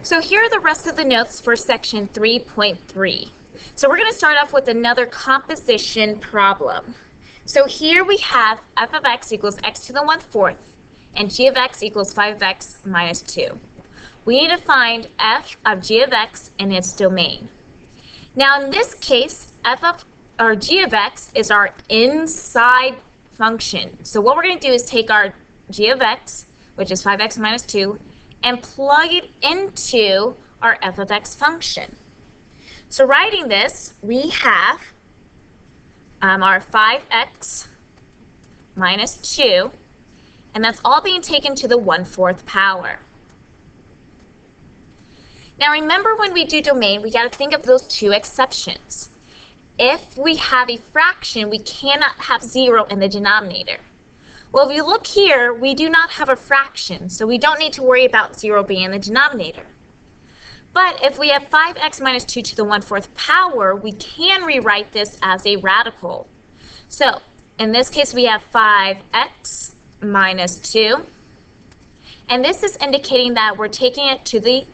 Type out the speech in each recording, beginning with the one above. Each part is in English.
So here are the rest of the notes for section 3.3. So we're going to start off with another composition problem. So here we have f of x equals x to the 1/4 and g of x equals 5x minus 2. We need to find f of g of x in its domain. Now in this case, g of x is our inside function. So what we're going to do is take our g of x, which is 5x minus 2, and plug it into our f of x function. So writing this, we have our 5x minus 2, and that's all being taken to the 1/4 power. Now remember, when we do domain, we got to think of those two exceptions. If we have a fraction, we cannot have 0 in the denominator. Well, if you look here, we do not have a fraction, so we don't need to worry about 0 being in the denominator. But if we have 5x minus 2 to the 1/4 power, we can rewrite this as a radical. So in this case, we have 5x minus 2, and this is indicating that we're taking it to the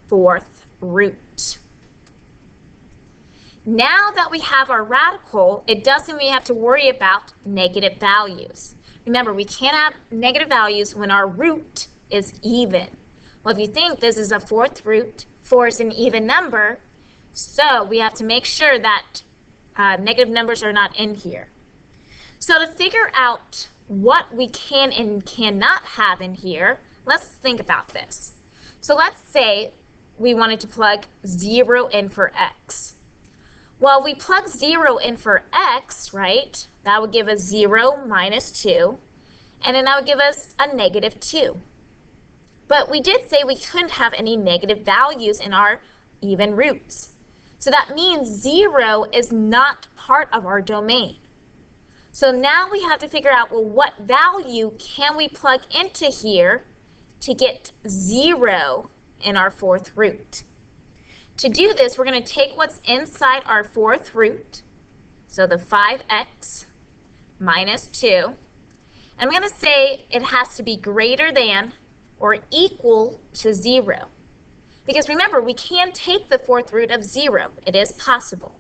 4th root. Now that we have our radical, it doesn't mean we have to worry about negative values. Remember, we can't have negative values when our root is even. Well, if you think this is a 4th root, 4 is an even number, so we have to make sure that negative numbers are not in here. So to figure out what we can and cannot have in here, let's think about this. So let's say we wanted to plug 0 in for x. Well, we plug 0 in for x, right? That would give us 0 minus 2, and then that would give us a negative 2. But we did say we couldn't have any negative values in our even roots. So that means 0 is not part of our domain. So now we have to figure out, well, what value can we plug into here to get 0 in our 4th root? To do this, we're going to take what's inside our 4th root, so the 5x minus 2, and I'm going to say it has to be greater than or equal to 0. Because remember, we can take the 4th root of 0. It is possible.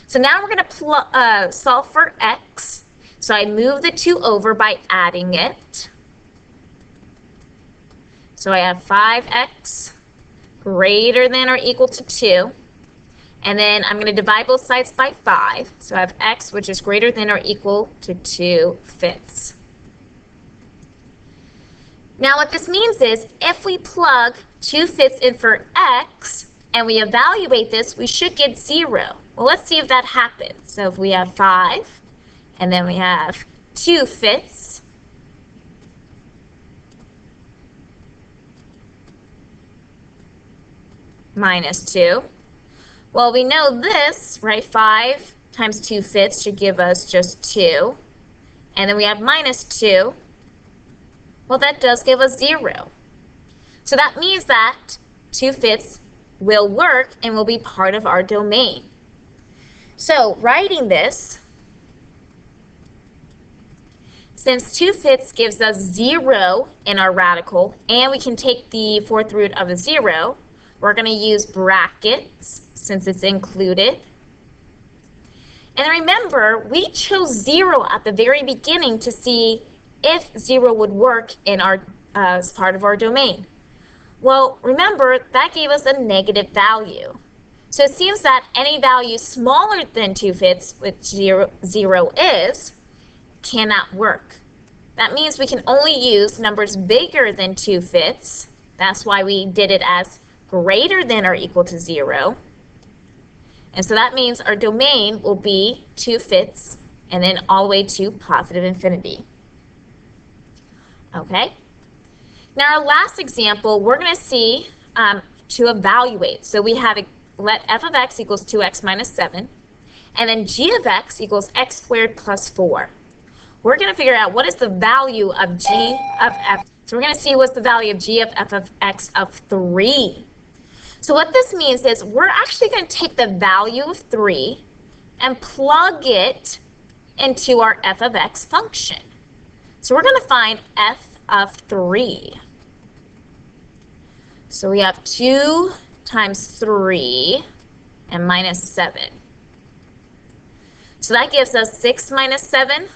So now we're going to solve for x. So I move the 2 over by adding it. So I have 5x greater than or equal to 2. And then I'm going to divide both sides by 5. So I have x, which is greater than or equal to 2/5. Now what this means is, if we plug 2/5 in for x and we evaluate this, we should get 0. Well, let's see if that happens. So if we have 5 and then we have 2/5, minus 2. Well, we know this, right? 5 times 2/5 should give us just 2. And then we have minus 2. Well, that does give us 0. So that means that 2/5 will work and will be part of our domain. So writing this, since 2/5 gives us 0 in our radical, and we can take the 4th root of a 0, we're going to use brackets since it's included. And remember, we chose 0 at the very beginning to see if 0 would work in our as part of our domain. Well, remember, that gave us a negative value. So it seems that any value smaller than 2/5, which 0 is, cannot work. That means we can only use numbers bigger than 2/5. That's why we did it as greater than or equal to 0. And so that means our domain will be 2/5 and then all the way to positive infinity. Okay? Now our last example, we're going to see to evaluate. So we have let f of x equals 2x minus 7, and then g of x equals x squared plus 4. We're going to figure out what is the value of g of f. So we're going to see what's the value of g of f of x of 3. So what this means is we're actually going to take the value of 3 and plug it into our f of x function. So we're going to find f of 3. So we have 2 times 3 and minus 7. So that gives us 6 minus 7,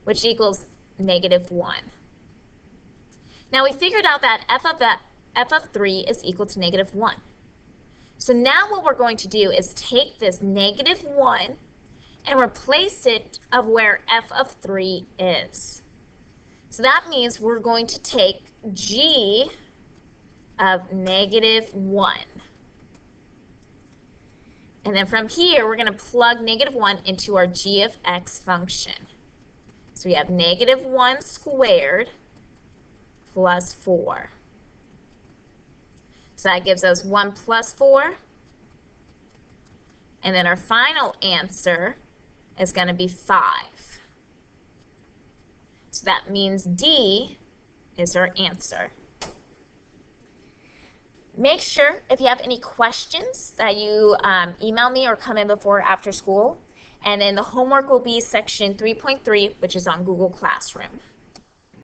which equals -1. Now we figured out that f of 3 is equal to -1. So now what we're going to do is take this -1 and replace it of where f of 3 is. So that means we're going to take g of -1. And then from here, we're going to plug -1 into our g of x function. So we have -1 squared plus 4. So that gives us 1 plus 4. And then our final answer is going to be 5. So that means D is our answer. Make sure if you have any questions that you email me or come in before or after school. And then the homework will be section 3.3, which is on Google Classroom.